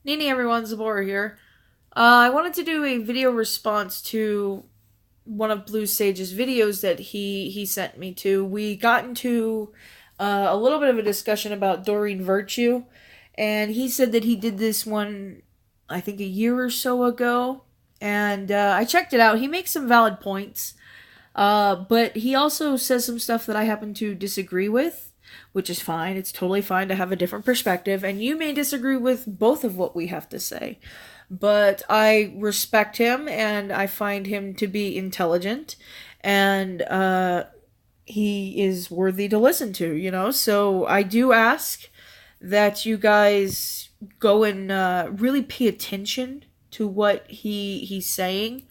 Nini everyone, Zabora here. I wanted to do a video response to one of Blue Sage's videos that he sent me to. We got into a little bit of a discussion about Doreen Virtue, and he said that he did this one, I think, a year or so ago. And I checked it out. He makes some valid points, but he also says some stuff that I happen to disagree with, which is fine. It's totally fine to have a different perspective, and you may disagree with both of what we have to say. But I respect him, and I find him to be intelligent, and he is worthy to listen to, you know? So I do ask that you guys go and really pay attention to what he's saying.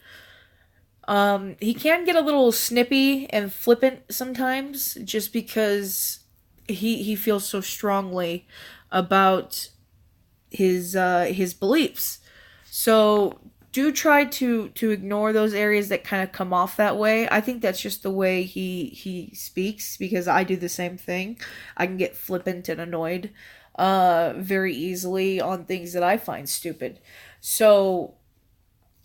He can get a little snippy and flippant sometimes, just because he feels so strongly about his beliefs. So do try to ignore those areas that kind of come off that way. I think that's just the way he speaks, because I do the same thing. I can get flippant and annoyed very easily on things that I find stupid. So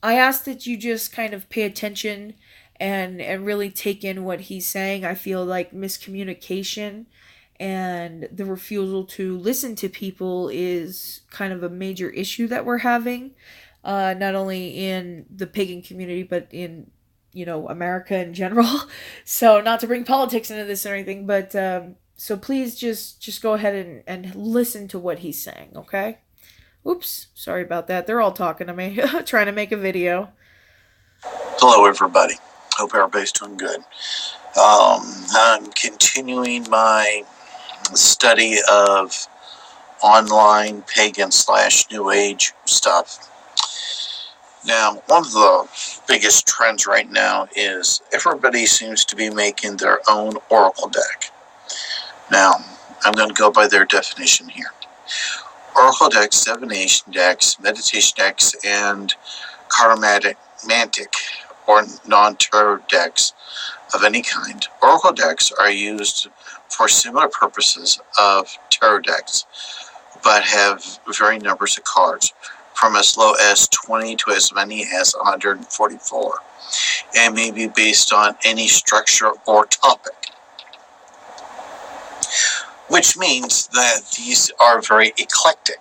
I ask that you just kind of pay attention and really take in what he's saying. I feel like miscommunication and the refusal to listen to people is kind of a major issue that we're having, not only in the pagan community but in, America in general. So not to bring politics into this or anything, but so please just go ahead and listen to what he's saying, okay? Oops, sorry about that. They're all talking to me, trying to make a video. Hello, everybody. Hope everybody's doing good. I'm continuing my study of online pagan / New Age stuff. Now, one of the biggest trends right now is everybody seems to be making their own oracle deck. Now, I'm going to go by their definition here. Oracle decks, divination decks, meditation decks, and cartomantic or non-tarot decks of any kind. Oracle decks are used for similar purposes of tarot decks, but have varying numbers of cards, from as low as 20 to as many as 144, and may be based on any structure or topic, which means that these are very eclectic.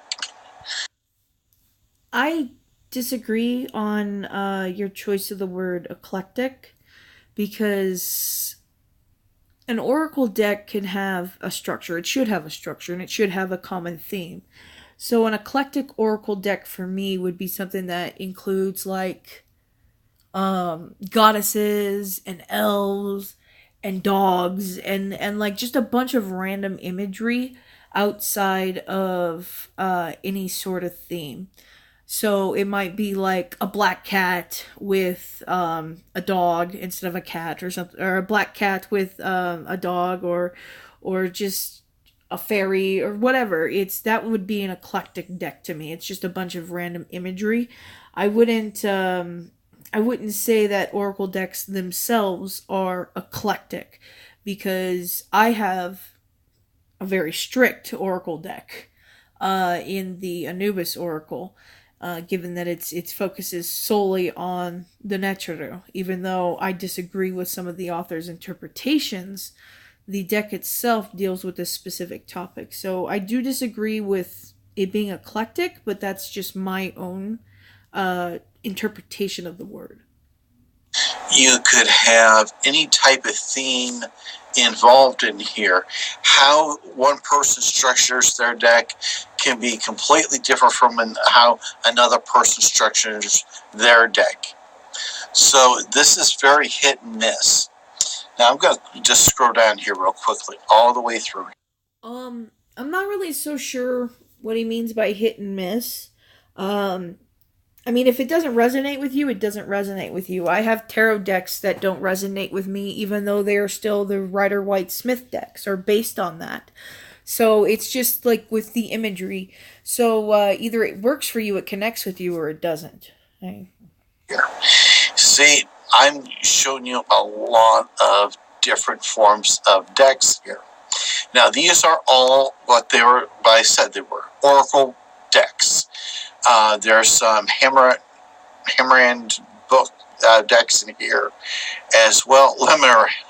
I disagree on your choice of the word eclectic, because an oracle deck can have a structure. It should have a structure, and it should have a common theme. So an eclectic oracle deck for me would be something that includes like goddesses and elves and dogs and like just a bunch of random imagery outside of any sort of theme. So it might be like a black cat with a dog instead of a cat, or something, or a black cat with a dog, or just a fairy or whatever. It's that would be an eclectic deck to me. It's just a bunch of random imagery. I wouldn't I wouldn't say that oracle decks themselves are eclectic, because I have a very strict oracle deck in the Anubis Oracle, given that its focuses solely on the Netru. Even though I disagree with some of the author's interpretations, the deck itself deals with this specific topic. So I do disagree with it being eclectic, but that's just my own interpretation of the word. You could have any type of theme involved in here. How one person structures their deck can be completely different from how another person structures their deck. So this is very hit and miss. Now I'm going to just scroll down here real quickly, all the way through. I'm not really so sure what he means by hit and miss. I mean, if it doesn't resonate with you, it doesn't resonate with you. I have tarot decks that don't resonate with me, even though they are still the Rider Waite Smith decks, or based on that. So it's just like with the imagery. So either it works for you, it connects with you, or it doesn't. Here. See, I'm showing you a lot of different forms of decks here. Now, these are all what I said they were, Oracle decks. There's some Hammerand book decks in here, as well.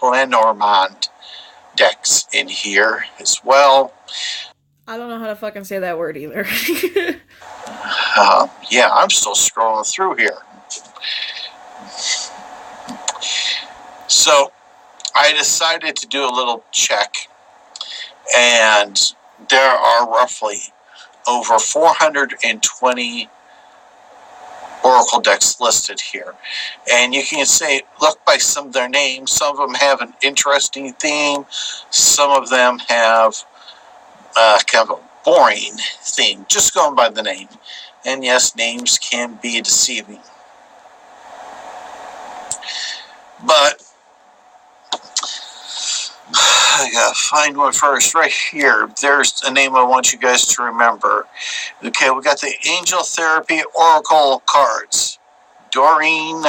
Lenormand decks in here as well. I don't know how to fucking say that word either. Yeah, I'm still scrolling through here. So I decided to do a little check, and there are roughly over 420 Oracle decks listed here. And you can say, look by some of their names. Some of them have an interesting theme. Some of them have kind of a boring theme, just going by the name. And yes, names can be deceiving. But I gotta find one first. Right here, there's a name I want you guys to remember. Okay, we got the Angel Therapy Oracle cards. Doreen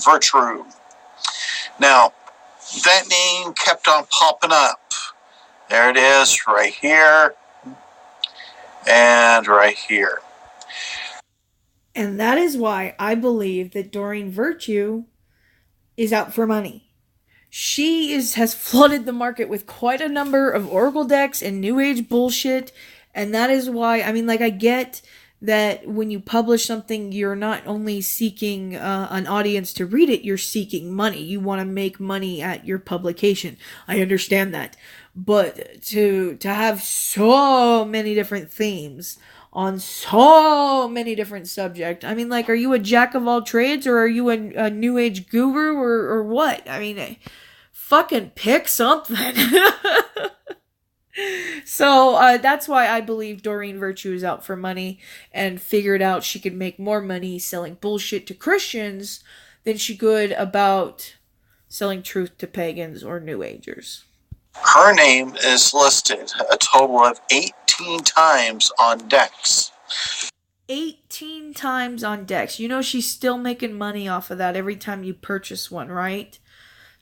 Virtue. Now, that name kept on popping up. There it is, right here. And right here. And that is why I believe that Doreen Virtue is out for money. She has flooded the market with quite a number of Oracle decks and New Age bullshit, and that is why, I mean, like, I get that when you publish something, you're not only seeking an audience to read it, you're seeking money. You want to make money at your publication. I understand that. But to have so many different themes on so many different subjects. I mean, like, are you a jack of all trades, or are you a New Age guru, or what? I mean, fucking pick something. So that's why I believe Doreen Virtue is out for money and figured out she could make more money selling bullshit to Christians than she could about selling truth to pagans or New Agers. Her name is listed a total of 18 times on decks. 18 times on decks. You know she's still making money off of that every time you purchase one, right?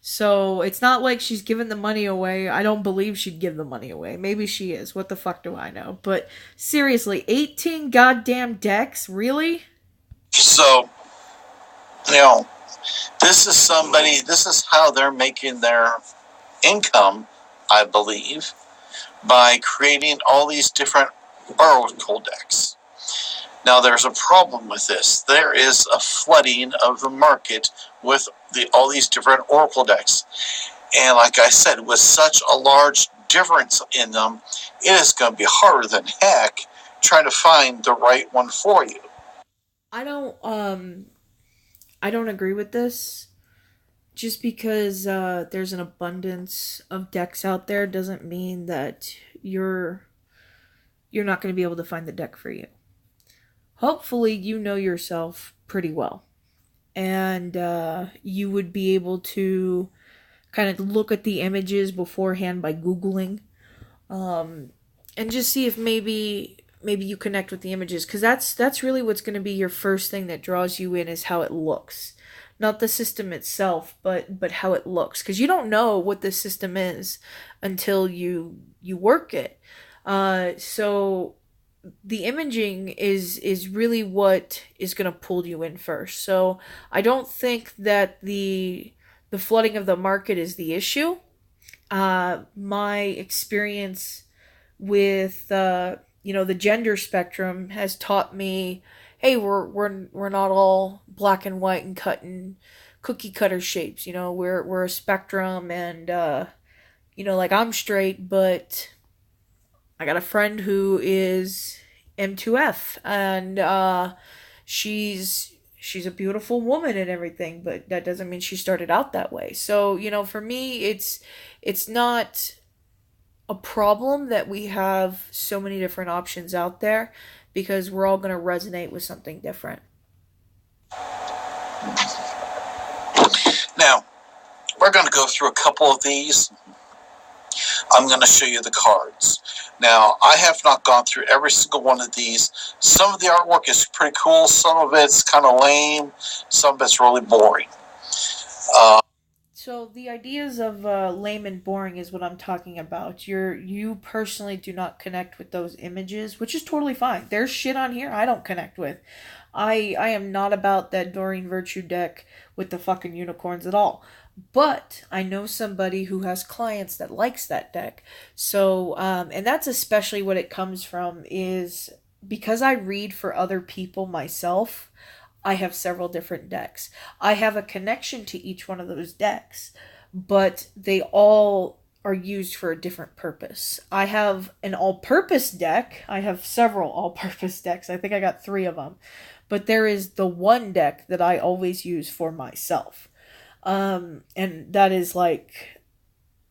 So it's not like she's giving the money away. I don't believe she'd give the money away. Maybe she is. What the fuck do I know? But seriously, 18 goddamn decks? Really? So, this is how they're making their income, I believe, by creating all these different Oracle decks. Now, there's a problem with this. There is a flooding of the market with all these different Oracle decks. And like I said, with such a large difference in them, it is going to be harder than heck trying to find the right one for you. I don't agree with this. Just because there's an abundance of decks out there doesn't mean that you're not going to be able to find the deck for you. Hopefully you know yourself pretty well, and you would be able to kind of look at the images beforehand by Googling, and just see if maybe you connect with the images, because that's really what's going to be your first thing that draws you in, is how it looks. Not the system itself, but how it looks, because you don't know what the system is until you work it. So the imaging is really what is going to pull you in first. So I don't think that the flooding of the market is the issue. My experience with the gender spectrum has taught me, hey, we're not all black and white and cut in cookie cutter shapes. We're a spectrum, and like, I'm straight, but I got a friend who is M2F, and she's a beautiful woman and everything, but that doesn't mean she started out that way. So, for me, it's not a problem that we have so many different options out there, because we're all going to resonate with something different. Now, we're going to go through a couple of these. I'm going to show you the cards. Now, I have not gone through every single one of these. Some of the artwork is pretty cool. Some of it's kind of lame. Some of it's really boring. So the ideas of lame and boring is what I'm talking about. You personally do not connect with those images, which is totally fine. There's shit on here I don't connect with. I am not about that Doreen Virtue deck with the fucking unicorns at all. But I know somebody who has clients that likes that deck. So and that's especially what it comes from is because I read for other people myself. I have several different decks. I have a connection to each one of those decks, but they all are used for a different purpose. I have an all purpose deck. I have several all purpose decks. I think I got three of them. But there is the one deck that I always use for myself. And that is like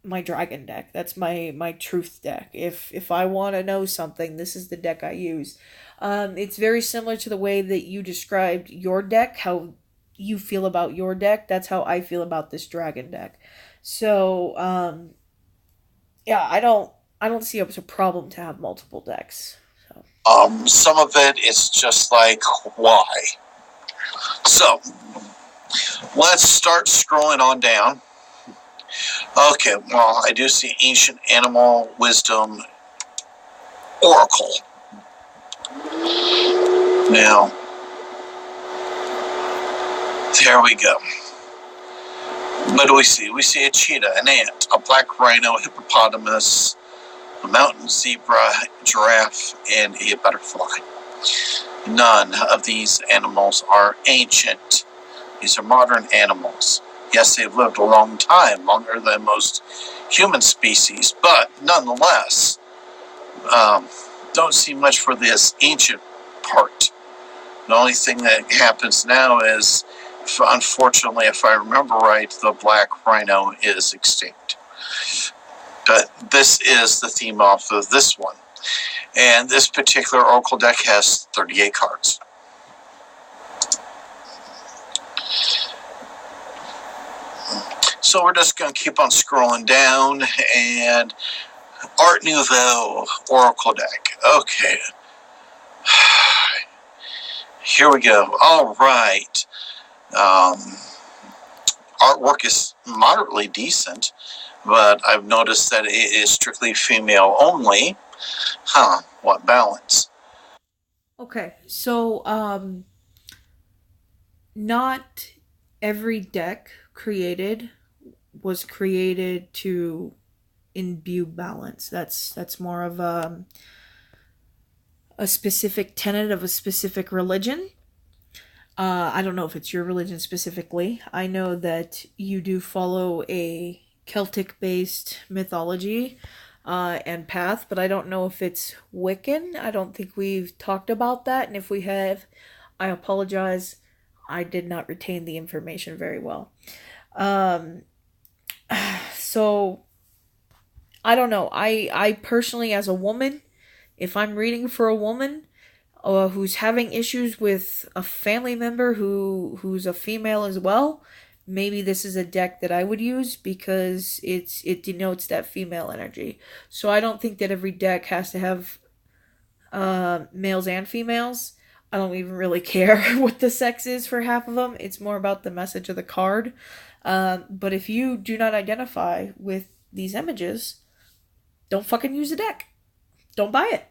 my dragon deck. That's my truth deck. If I want to know something, this is the deck I use. It's very similar to the way that you described your deck, how you feel about your deck. That's how I feel about this dragon deck. So, yeah, I don't see it as a problem to have multiple decks. So. Some of it is just like, why? So, let's start scrolling on down. Okay, well, I do see Ancient Animal Wisdom Oracle. Now, there we go. What do we see? We see a cheetah, an ant, a black rhino, hippopotamus, a mountain zebra, giraffe, and a butterfly. None of these animals are ancient. These are modern animals. Yes, they've lived a long time, longer than most human species, but nonetheless, don't see much for this ancient part. The only thing that happens now is, unfortunately, if I remember right, the black rhino is extinct. But this is the theme off of this one. And this particular Oracle deck has 38 cards. So we're just going to keep on scrolling down, and Art Nouveau Oracle deck. Okay. Here we go. All right. Artwork is moderately decent, but I've noticed that it is strictly female only. Huh, what balance? Okay, so not every deck created was created to imbue balance. That's more of a specific tenet of a specific religion. I don't know if it's your religion specifically. I know that you do follow a Celtic-based mythology and path, but I don't know if it's Wiccan. I don't think we've talked about that, and if we have, I apologize. I did not retain the information very well. So I don't know. I personally, as a woman, if I'm reading for a woman who's having issues with a family member who's a female as well, maybe this is a deck that I would use because it denotes that female energy. So I don't think that every deck has to have males and females. I don't even really care what the sex is for half of them. It's more about the message of the card. But if you do not identify with these images, don't fucking use the deck. Don't buy it.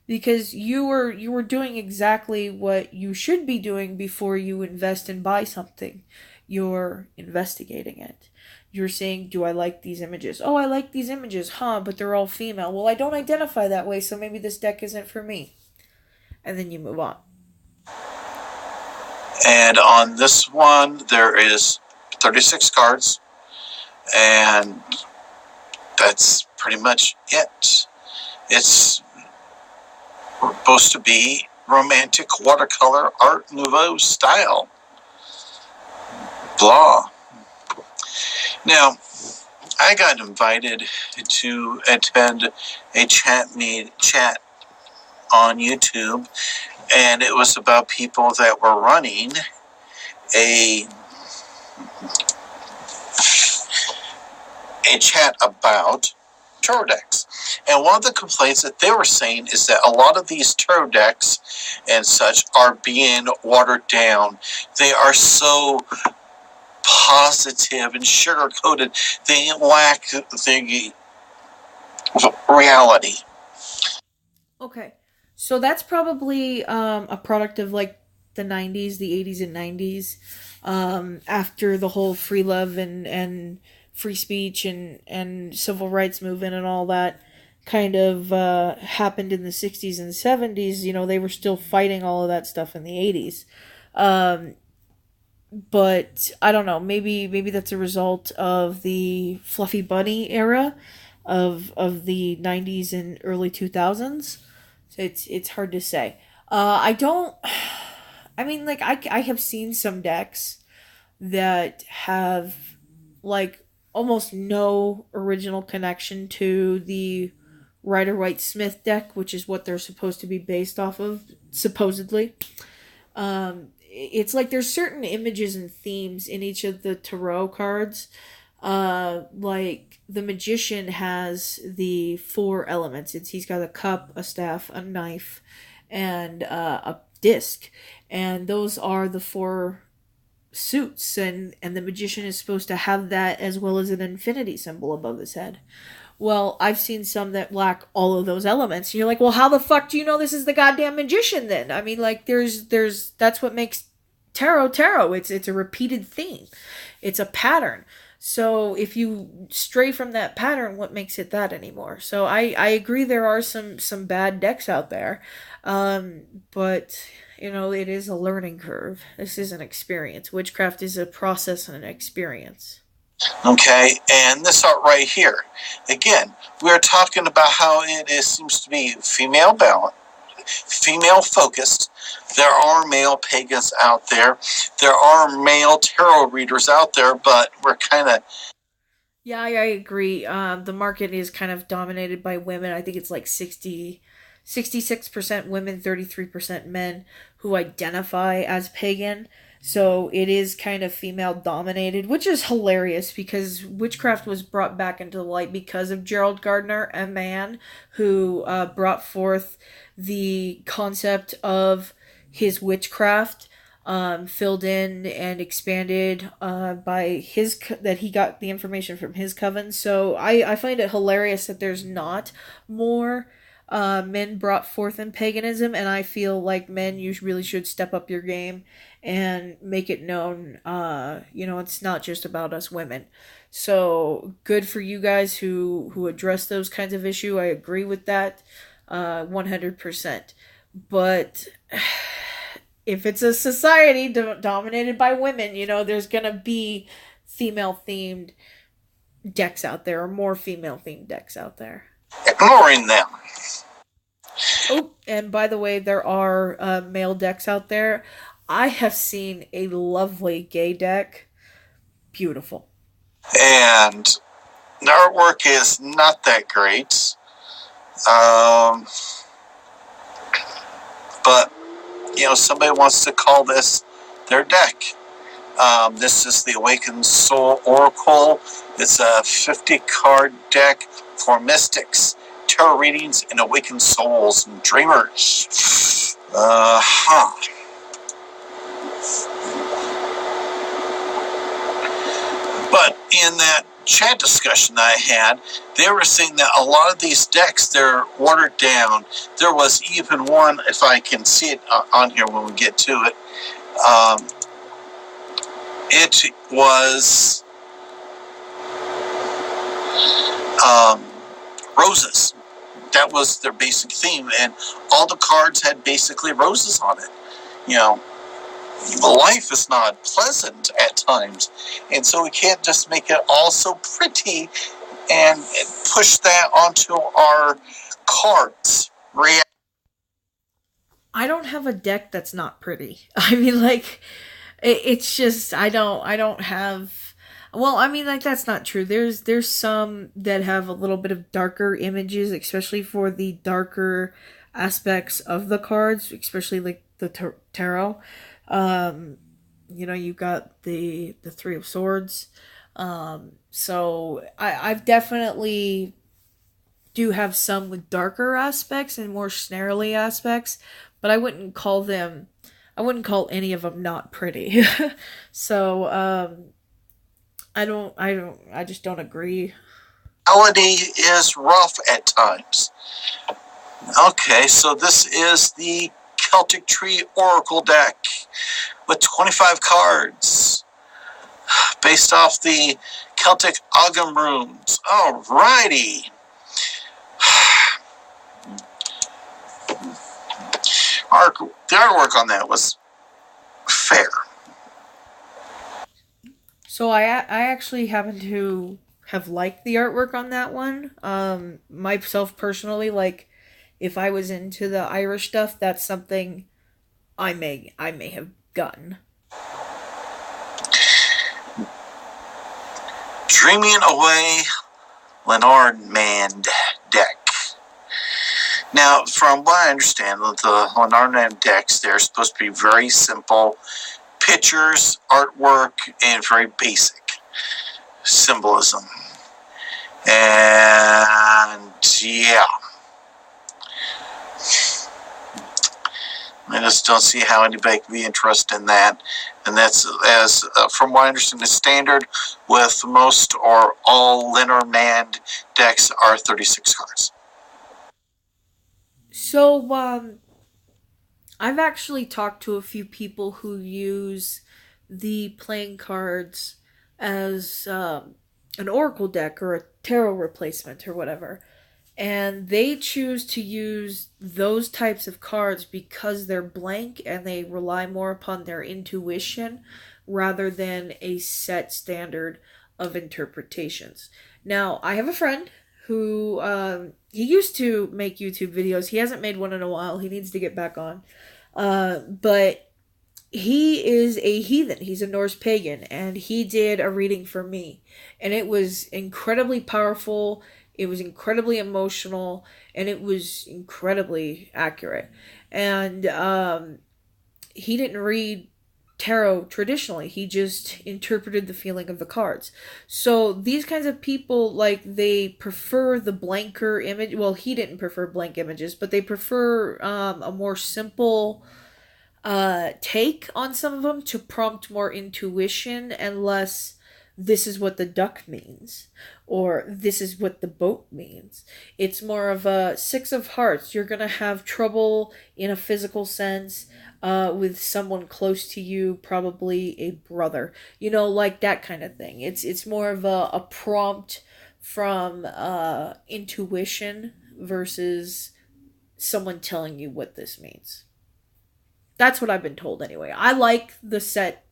Because you were doing exactly what you should be doing before you invest and buy something. You're investigating it. You're saying, do I like these images? Oh, I like these images, but they're all female. Well, I don't identify that way, so maybe this deck isn't for me. And then you move on. And on this one, there is 36 cards, and that's pretty much it. It's supposed to be romantic watercolor Art Nouveau style. Blah. Now, I got invited to attend a chat on YouTube, and it was about people that were running a chat about tarot decks. And one of the complaints that they were saying is that a lot of these tarot decks and such are being watered down. They are so positive and sugar coated. They lack the reality. Okay. So that's probably a product of like the 90s, the 80s and 90s, after the whole free love and free speech and civil rights movement and all that kind of happened in the 60s and 70s. You know, they were still fighting all of that stuff in the 80s. Um, but I don't know, maybe that's a result of the fluffy bunny era of the 90s and early 2000s. So it's hard to say. I don't. I mean, like I have seen some decks that have like almost no original connection to the Rider White Smith deck, which is what they're supposed to be based off of, supposedly. It's like there's certain images and themes in each of the tarot cards. Like the magician has the four elements. He's got a cup, a staff, a knife, and a disc, and those are the four suits. And the magician is supposed to have that as well as an infinity symbol above his head. Well, I've seen some that lack all of those elements. And you're like, well, how the fuck do you know this is the goddamn magician then? I mean, like, there's that's what makes tarot. It's a repeated theme. It's a pattern. So if you stray from that pattern, what makes it that anymore? So I agree there are some bad decks out there. But you know, it is a learning curve. This is an experience. Witchcraft is a process and an experience. Okay, and this art right here. Again, we're talking about how seems to be female balanced, female focused. There are male pagans out there. There are male tarot readers out there, but we're kind of... Yeah, I agree. The market is kind of dominated by women. I think it's like 66% women, 33% men who identify as pagan. So it is kind of female dominated, which is hilarious because witchcraft was brought back into light because of Gerald Gardner, a man who brought forth the concept of his witchcraft, filled in and expanded by that he got the information from his coven. So I find it hilarious that there's not more men brought forth in paganism, and I feel like men, you really should step up your game and make it known. You know, it's not just about us women. So good for you guys who address those kinds of issue. I agree with that, 100%. But if it's a society dominated by women, you know, there's gonna be female themed decks out there, or more female themed decks out there. Ignoring them. Oh, and by the way, there are male decks out there. I have seen a lovely gay deck. Beautiful. And the artwork is not that great. But, you know, somebody wants to call this their deck. This is the Awakened Soul Oracle. It's a 50-card deck for mystics, tarot readings, and awakened souls and dreamers. But in that chat discussion that I had, they were saying that a lot of these decks, they're watered down. There was even one, if I can see it on here when we get to it, it was roses. That was their basic theme, and all the cards had basically roses on it. You know, life is not pleasant at times, and so we can't just make it all so pretty and push that onto our cards. I don't have a deck that's not pretty. I mean, like, it's just I don't have. Well, I mean, like, that's not true. There's some that have a little bit of darker images, especially for the darker aspects of the cards, especially like the tarot. You know, you got the Three of Swords. So I've definitely do have some with darker aspects and more snarly aspects, but I wouldn't call any of them not pretty. So, I just don't agree. Melody is rough at times. Okay, so this is the Celtic Tree Oracle deck with 25 cards based off the Celtic Ogham runes. Alrighty. The artwork on that was fair. So I actually happen to have liked the artwork on that one. Myself personally, like if I was into the Irish stuff, that's something I may have gotten. Dreaming Away Lenormand deck. Now, from what I understand, the Lenormand decks, they're supposed to be very simple pictures, artwork, and very basic symbolism. And yeah, I just don't see how anybody can be interested in that. And that's, as from what I understand, the standard with most or all Lenormand decks are 36 cards. So I've actually talked to a few people who use the playing cards as an oracle deck or a tarot replacement or whatever. And they choose to use those types of cards because they're blank and they rely more upon their intuition rather than a set standard of interpretations. Now, I have a friend who he used to make YouTube videos. He hasn't made one in a while. He needs to get back on. But he is a heathen. He's a Norse pagan, and he did a reading for me, and it was incredibly powerful. It was incredibly emotional, and it was incredibly accurate. And he didn't read tarot traditionally. He just interpreted the feeling of the cards. So these kinds of people, like, they prefer the blanker image. Well, he didn't prefer blank images, but they prefer a more simple take on some of them to prompt more intuition and less this is what the duck means or this is what the boat means. It's more of a six of hearts. You're gonna have trouble in a physical sense with someone close to you, probably a brother, like that kind of thing. It's more of a prompt from intuition versus someone telling you what this means. That's what I've been told anyway. I like the set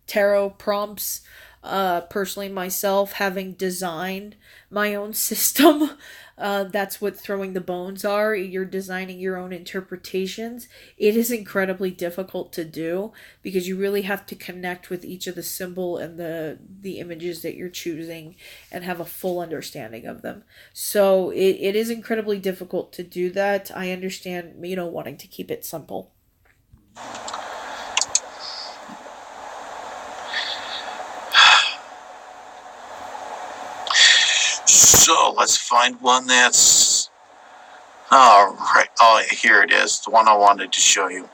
tarot prompts. Personally, myself, having designed my own system, that's what throwing the bones are. You're designing your own interpretations. It is incredibly difficult to do because you really have to connect with each of the symbol and the images that you're choosing and have a full understanding of them. So it is incredibly difficult to do that. I understand, wanting to keep it simple. So let's find one that's... All right. Oh, here it is. The one I wanted to show you.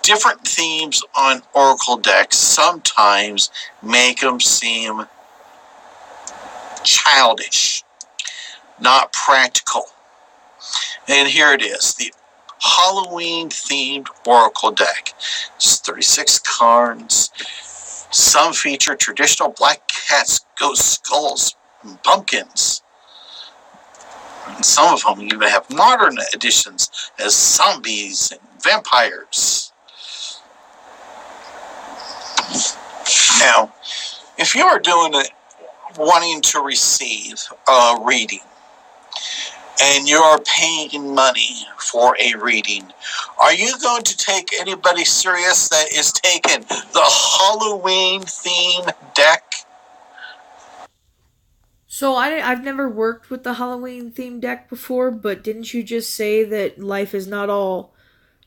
Different themes on Oracle decks sometimes make them seem childish, not practical. And here it is. The Halloween themed Oracle deck. It's 36 cards. Some feature traditional black cats, ghost skulls, and pumpkins. And some of them even have modern editions as zombies and vampires. Now, if you are wanting to receive a reading, and you're paying money for a reading, are you going to take anybody serious that is taking the Halloween theme deck? So I've never worked with the Halloween themed deck before, but didn't you just say that life is not all,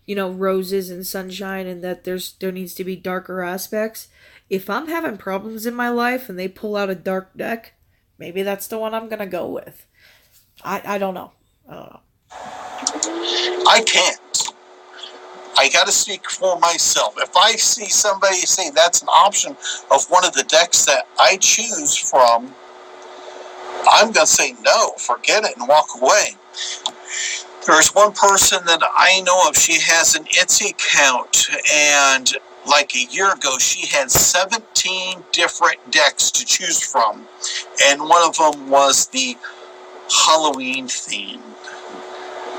roses and sunshine, and that there needs to be darker aspects? If I'm having problems in my life and they pull out a dark deck, maybe that's the one I'm gonna go with. I don't know. I can't. I I got to speak for myself. If I see somebody say that's an option of one of the decks that I choose from, I'm going to say no, forget it, and walk away. There's one person that I know of, she has an Etsy account, and like a year ago, she had 17 different decks to choose from, and one of them was the Halloween theme.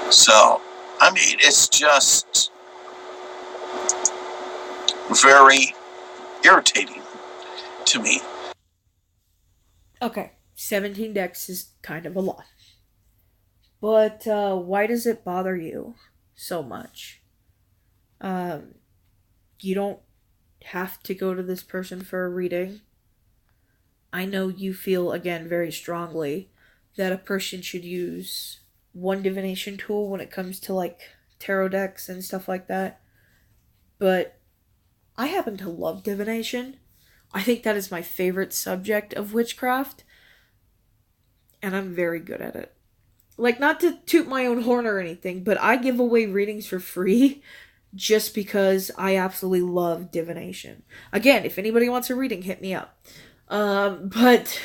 So, I mean, it's just very irritating to me. Okay, 17 decks is kind of a lot. But why does it bother you so much? Um, you don't have to go to this person for a reading. I know you feel, again, very strongly that a person should use one divination tool when it comes to, like, tarot decks and stuff like that. But I happen to love divination. I think that is my favorite subject of witchcraft. And I'm very good at it. Like, not to toot my own horn or anything, but I give away readings for free just because I absolutely love divination. Again, if anybody wants a reading, hit me up. But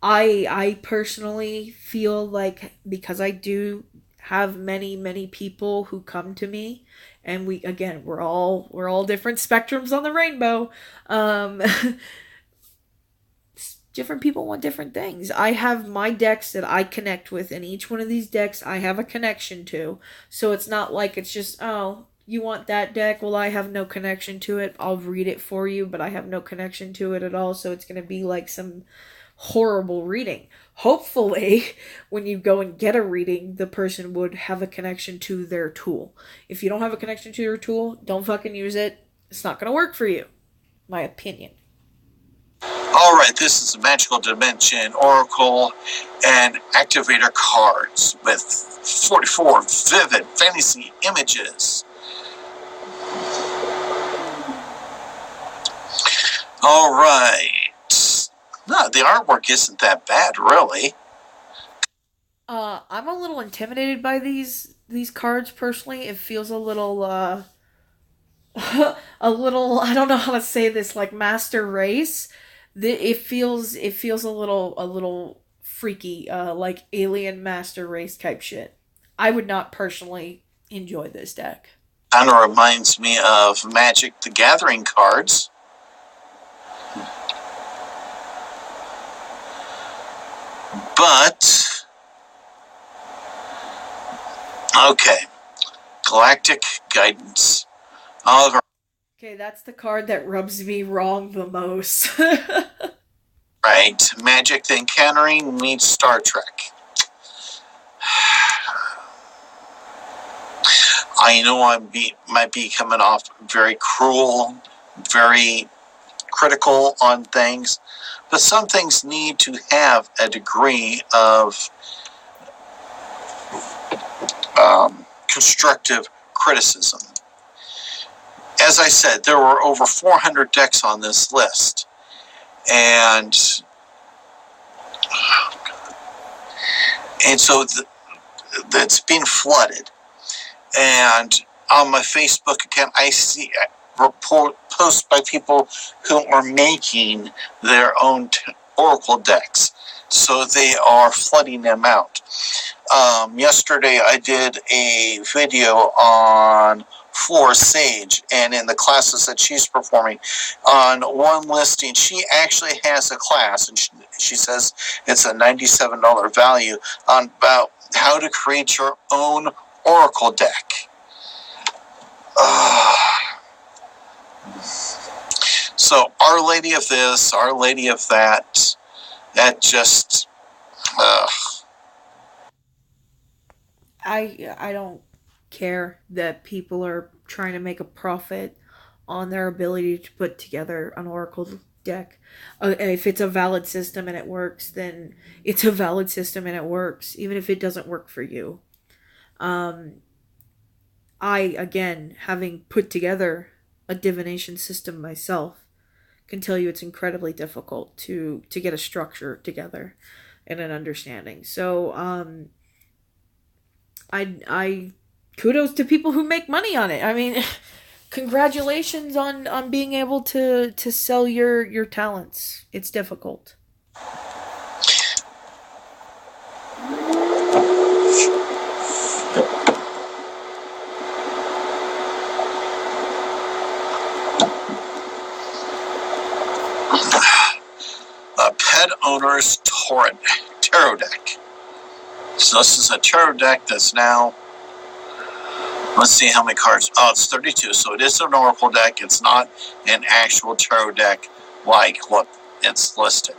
I personally feel like, because I do have many people who come to me, and we're all different spectrums on the rainbow. Um Different people want different things. I have my decks that I connect with, and each one of these decks I have a connection to. So it's not like it's just, oh, you want that deck? Well, I have no connection to it. I'll read it for you, but I have no connection to it at all. So it's going to be like some horrible reading. Hopefully, when you go and get a reading, the person would have a connection to their tool. If you don't have a connection to your tool, don't fucking use it. It's not going to work for you. My opinion. All right, this is a Magical Dimension Oracle and Activator cards with 44 vivid fantasy images. All right. No, the artwork isn't that bad, really. I'm a little intimidated by these cards personally. It feels a little a little, I don't know how to say this, like master race. It feels a little freaky, like alien master race type shit. I would not personally enjoy this deck. Kind of reminds me of Magic the Gathering cards. But, okay. Galactic Guidance. Oliver. Okay, that's the card that rubs me wrong the most. Right. Magic the Encountering meets Star Trek. I know I might be coming off very cruel, very critical on things, but some things need to have a degree of constructive criticism. As I said, there were over 400 decks on this list, and so that's being flooded. And on my Facebook account, I see posts by people who are making their own Oracle decks. So they are flooding them out. Yesterday, I did a video on Floor Sage, and in the classes that she's performing, on one listing, she actually has a class, and she says it's a $97 value on about how to create your own Oracle deck. So, Our Lady of this, Our Lady of that, that just, I don't care that people are trying to make a profit on their ability to put together an Oracle deck. If it's a valid system and it works, then it's a valid system and it works, even if it doesn't work for you. I, again, having put together a divination system myself, can tell you it's incredibly difficult to get a structure together and an understanding. So, I kudos to people who make money on it. I mean, congratulations on being able to sell your talents. It's difficult. A pet owner's tarot deck. So this is a tarot deck that's now, let's see how many cards. Oh, it's 32. So it is an oracle deck. It's not an actual tarot deck like what it's listed.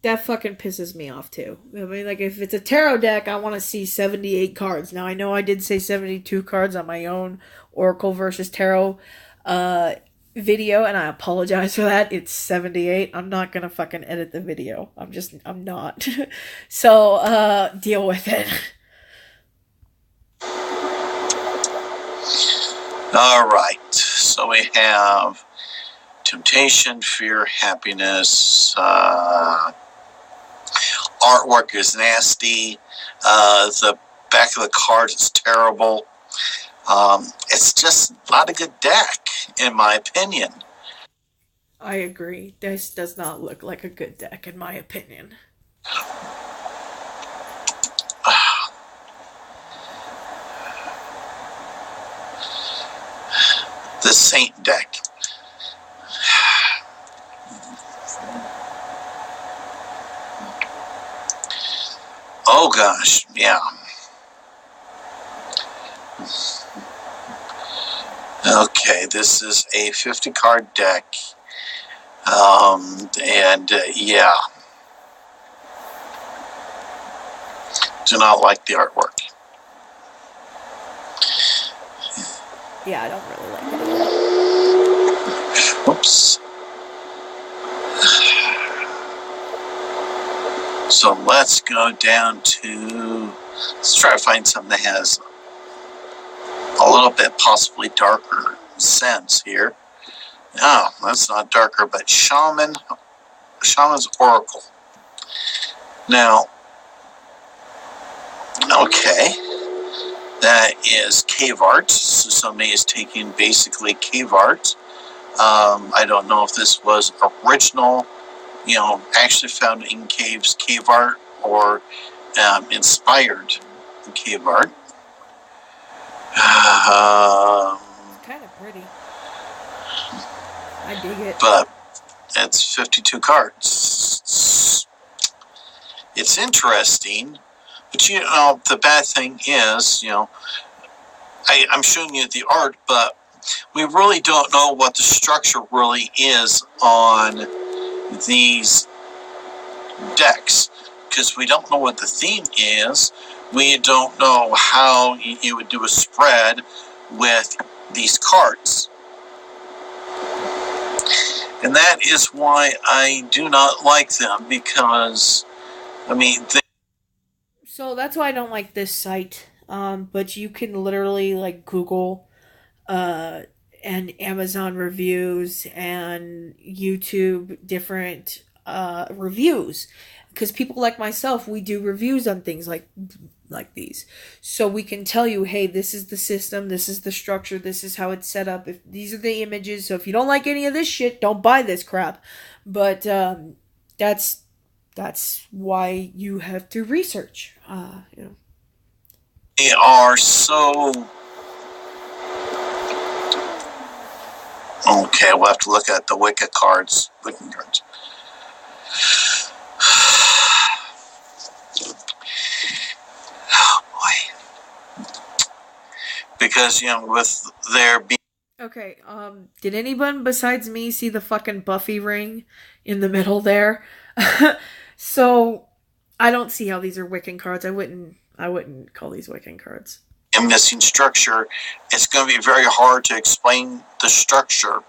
That fucking pisses me off too. I mean, like, if it's a tarot deck, I want to see 78 cards. Now, I know I did say 72 cards on my own Oracle versus Tarot video, and I apologize for that. It's 78. I'm not gonna fucking edit the video. I'm not. So, deal with it. All right. So we have temptation, fear, happiness. Artwork is nasty. The back of the card is terrible. It's just not a good deck, in my opinion. I agree. This does not look like a good deck, in my opinion. The Saint deck. Oh gosh, yeah. Okay, this is a 50 card deck. Yeah. Do not like the artwork. Yeah, I don't really like it. Oops. So let's go down to, let's try to find something that has a little bit possibly darker sense here. No, that's not darker, but Shaman's Oracle. Now, okay, that is cave art. So somebody is taking basically cave art. I don't know if this was original, actually found in caves cave art, or inspired cave art. It's kind of pretty. I dig it. But it's 52 cards. It's interesting, but the bad thing is, I'm showing you the art, but we really don't know what the structure really is on these decks, because we don't know what the theme is. We don't know how you would do a spread with these cards. And that is why I do not like them, because, So that's why I don't like this site. But you can literally, like, Google and Amazon reviews and YouTube different reviews, because people like myself, we do reviews on things like these, so we can tell you, hey, this is the system, this is the structure, this is how it's set up, if these are the images, so if you don't like any of this shit, don't buy this crap. But that's why you have to research. They are so... Okay, we'll have to look at the Wicca cards. Oh boy. Because, with their being... Okay, did anyone besides me see the fucking Buffy ring in the middle there? So, I don't see how these are Wiccan cards. I wouldn't call these Wiccan cards. And missing structure, it's going to be very hard to explain the structure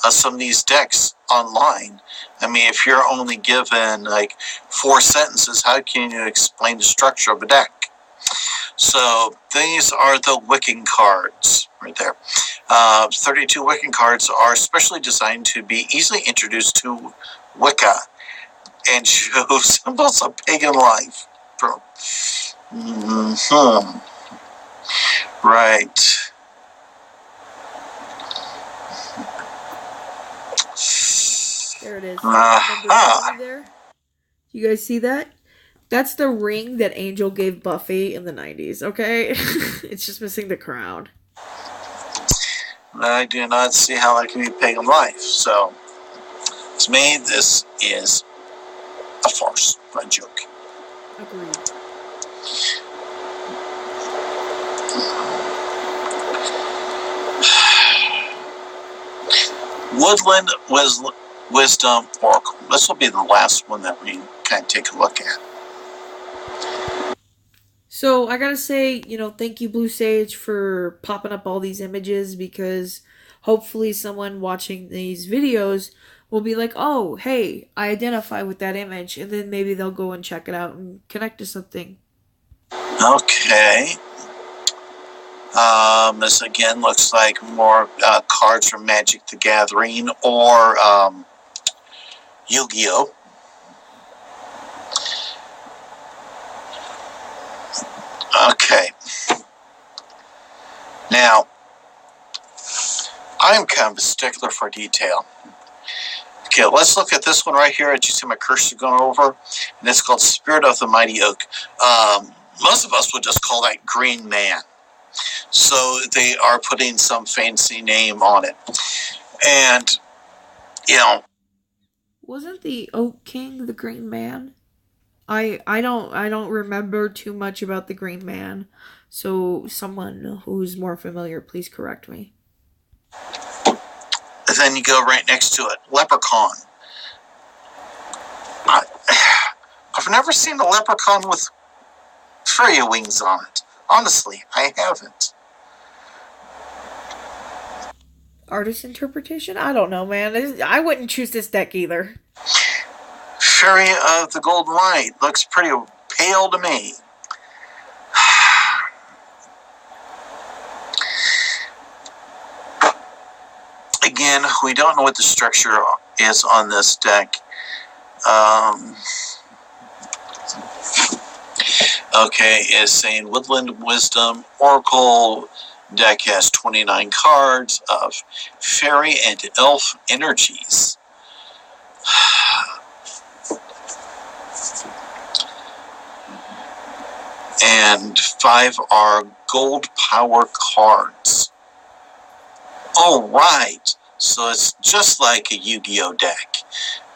of some of these decks online. If you're only given like 4 sentences, how can you explain the structure of a deck? So these are the Wiccan cards right there. 32 Wiccan cards are specially designed to be easily introduced to Wicca and show symbols of pagan life. Mm-hmm. Right. There it is. Number Uh-huh. 20 there. You guys see that? That's the ring that Angel gave Buffy in the 90s, okay? It's just missing the crown. I do not see how that can be pagan life. So, to me, this is a farce, a joke. Agreed. Woodland Wisdom Oracle. This will be the last one that we kind of take a look at. So I gotta say, thank you, Blue Sage, for popping up all these images because hopefully someone watching these videos will be like, oh, hey, I identify with that image, and then maybe they'll go and check it out and connect to something. Okay. This again looks like more cards from Magic the Gathering or Yu-Gi-Oh! Okay. Now, I'm kind of a stickler for detail. Okay, let's look at this one right here. I just see my cursor going over, and it's called Spirit of the Mighty Oak. Most of us would just call that Green Man. So they are putting some fancy name on it. And, Wasn't the Oak King the Green Man? I don't remember too much about the Green Man, so someone who's more familiar, please correct me. then you go right next to it, Leprechaun. I've never seen a leprechaun with fairy wings on it. Honestly, I haven't. Artist interpretation? I don't know, man. I wouldn't choose this deck either. Fairy of the Golden Light looks pretty pale to me. Again, we don't know what the structure is on this deck. Okay, it's saying Woodland Wisdom Oracle deck has 29 cards of fairy and elf energies. And 5 are gold power cards. Oh, right. So it's just like a Yu-Gi-Oh deck.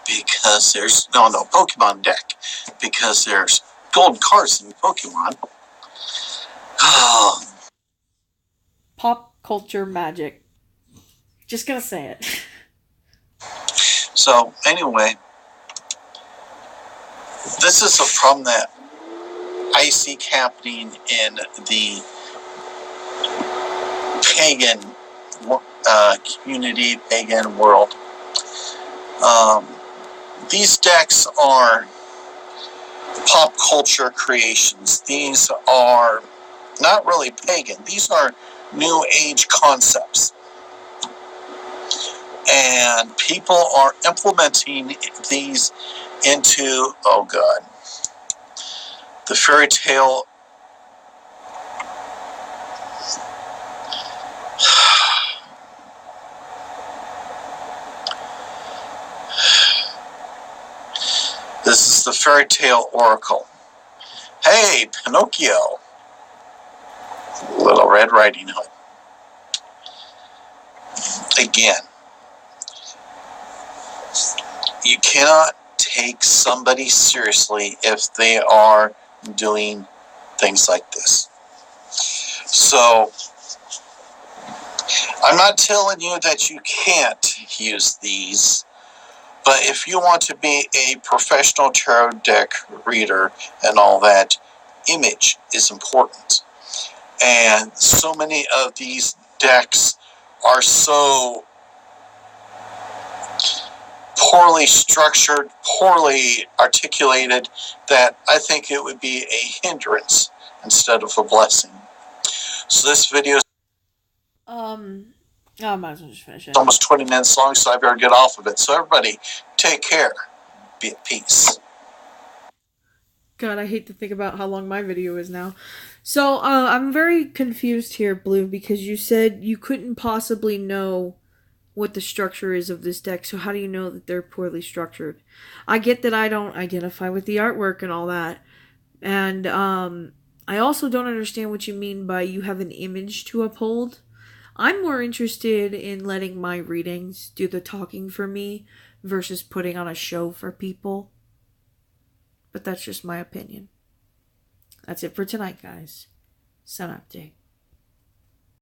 Because there's... No, Pokemon deck. Because there's gold cards in Pokemon. Pop culture magic. Just gonna say it. So, anyway. This is a problem that I see happening in the pagan community, pagan world. These decks are pop culture creations. These are not really pagan. These are new age concepts. And people are implementing these into, oh God, the fairy tale. This is the fairy tale oracle. Hey, Pinocchio. Little Red Riding Hood. Again, you cannot take somebody seriously if they are doing things like this. So, I'm not telling you that you can't use these, but if you want to be a professional tarot deck reader and all that, image is important. And so many of these decks are so poorly structured, poorly articulated, that I think it would be a hindrance instead of a blessing. So this video is I might as well just finish it. almost 20 minutes long, so I better get off of it. So everybody, take care. Be at peace. God, I hate to think about how long my video is now. So, I'm very confused here, Blue, because you said you couldn't possibly know what the structure is of this deck, so how do you know that they're poorly structured? I get that I don't identify with the artwork and all that, and, I also don't understand what you mean by you have an image to uphold. I'm more interested in letting my readings do the talking for me versus putting on a show for people. But that's just my opinion. That's it for tonight, guys. Sun update.